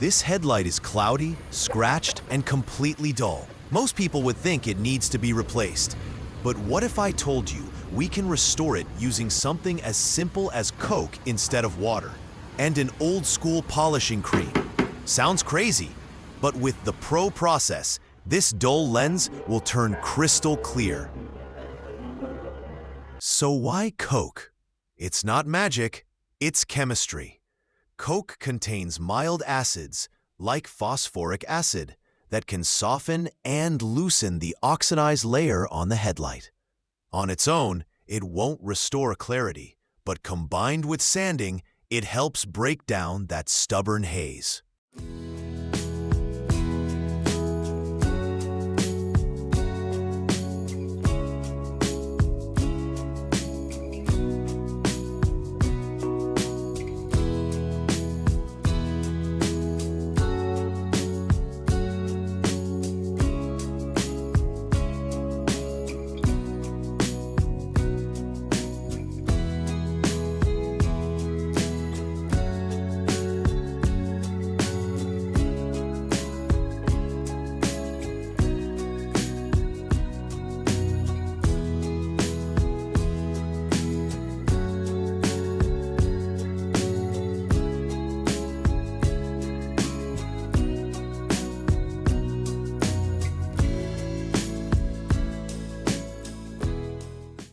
This headlight is cloudy, scratched, and completely dull. Most people would think it needs to be replaced. But what if I told you we can restore it using something as simple as Coke instead of water, and an old-school polishing cream? Sounds crazy, but with the Pro process, this dull lens will turn crystal clear. So why Coke? It's not magic, it's chemistry. Coke contains mild acids, like phosphoric acid, that can soften and loosen the oxidized layer on the headlight. On its own, it won't restore clarity, but combined with sanding, it helps break down that stubborn haze.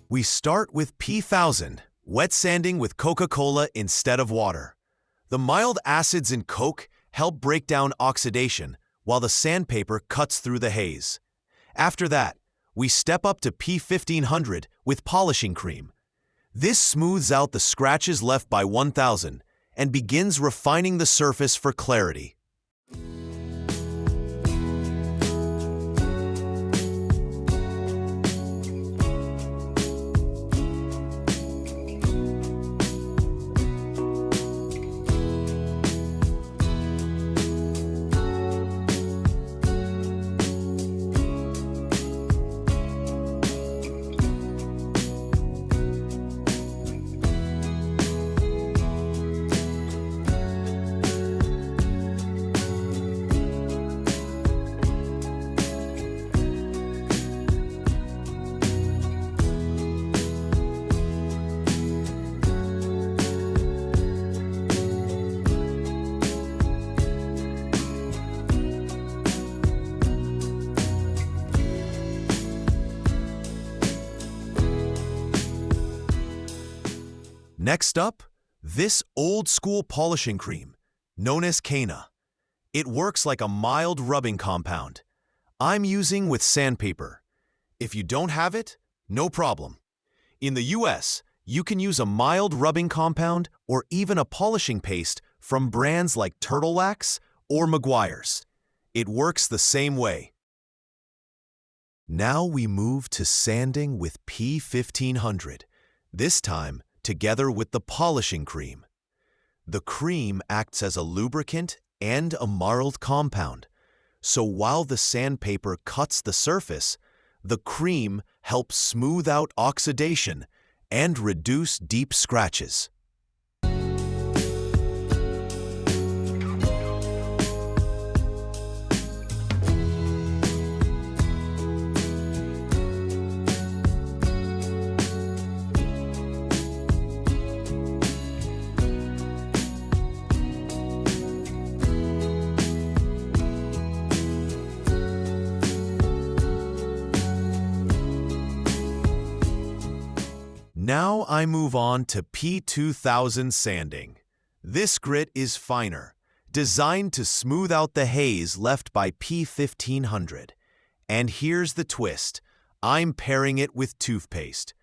We start with P1000, wet sanding with Coca-Cola instead of water. The mild acids in Coke help break down oxidation, while the sandpaper cuts through the haze. After that, we step up to P1500 with polishing cream. This smooths out the scratches left by 1000 and begins refining the surface for clarity. Next up, this old-school polishing cream, known as Cana. It works like a mild rubbing compound. I'm using with sandpaper. If you don't have it, no problem. In the US, you can use a mild rubbing compound or even a polishing paste from brands like Turtle Wax or Meguiar's. It works the same way. Now we move to sanding with P1500. This time, together with the polishing cream. The cream acts as a lubricant and a mild compound, so while the sandpaper cuts the surface, the cream helps smooth out oxidation and reduce deep scratches. Now I move on to P2000 sanding. This grit is finer, designed to smooth out the haze left by P1500. And here's the twist. I'm pairing it with toothpaste.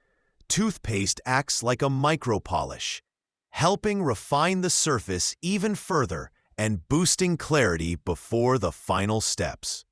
Toothpaste acts like a micro-polish, helping refine the surface even further and boosting clarity before the final steps.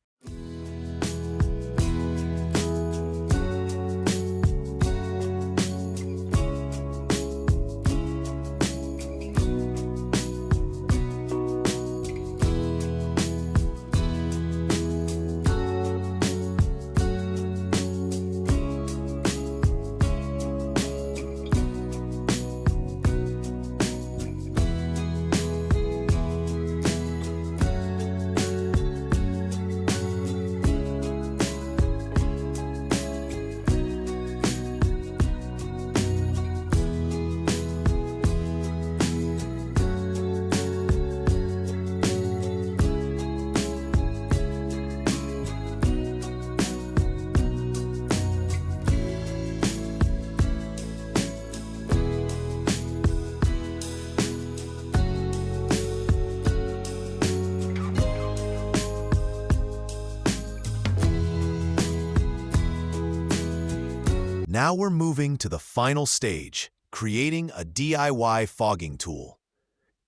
Now we're moving to the final stage, creating a DIY fogging tool.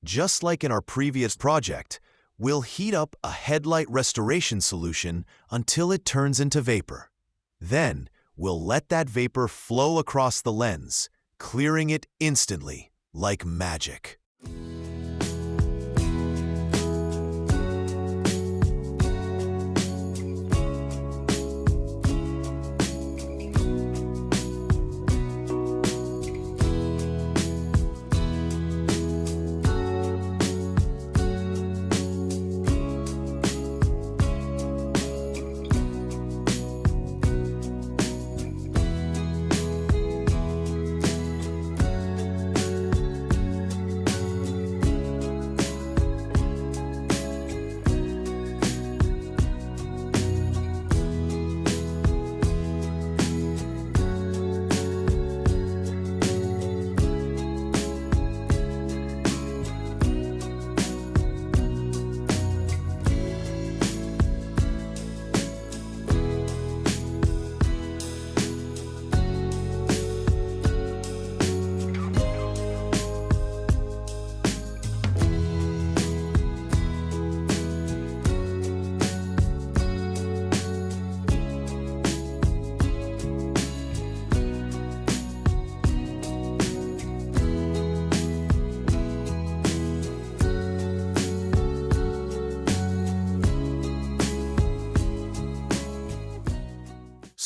Just like in our previous project, we'll heat up a headlight restoration solution until it turns into vapor. Then, we'll let that vapor flow across the lens, clearing it instantly, like magic.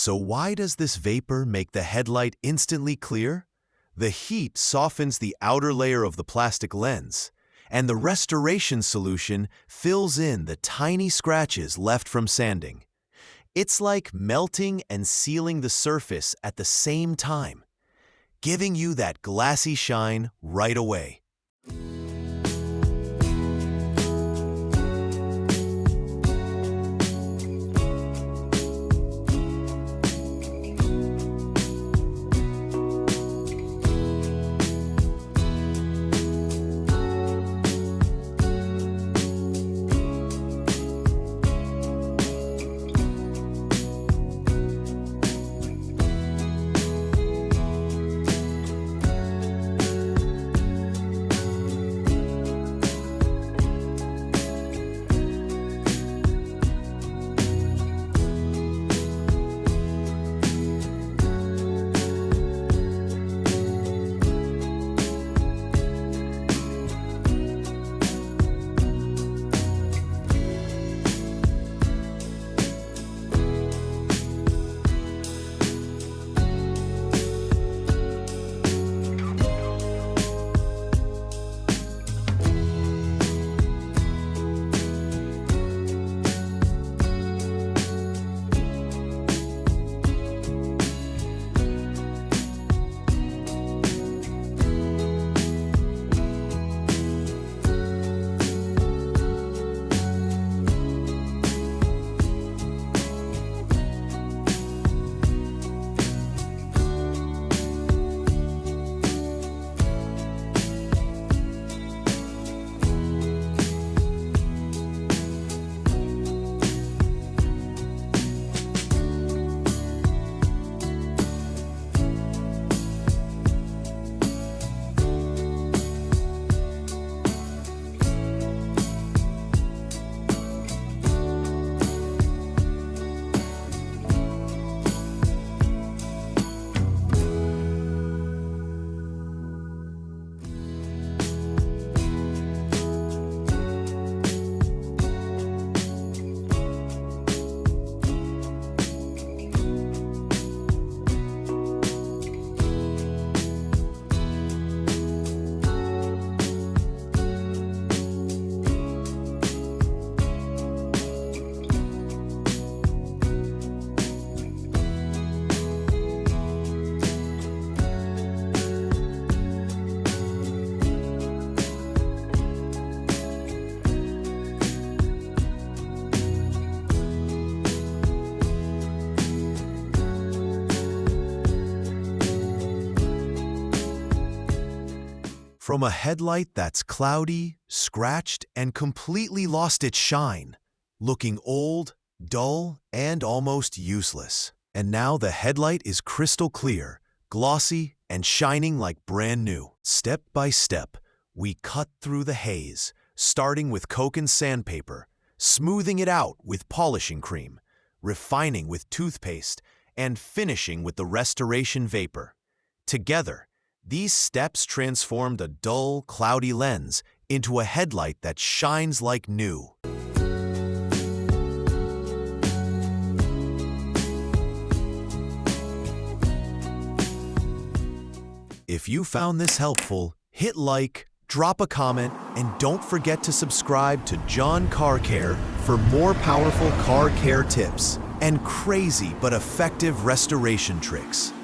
So why does this vapor make the headlight instantly clear? The heat softens the outer layer of the plastic lens, and the restoration solution fills in the tiny scratches left from sanding. It's like melting and sealing the surface at the same time, giving you that glassy shine right away. From a headlight that's cloudy, scratched, and completely lost its shine, looking old, dull, and almost useless, And now the headlight is crystal clear, glossy, and shining like brand new. Step by step, we cut through the haze, starting with Coke and sandpaper, smoothing it out with polishing cream, refining with toothpaste, and finishing with the restoration vapor. Together, these steps transformed a dull, cloudy lens into a headlight that shines like new. If you found this helpful, hit like, drop a comment, and don't forget to subscribe to John Car Care for more powerful car care tips and crazy but effective restoration tricks.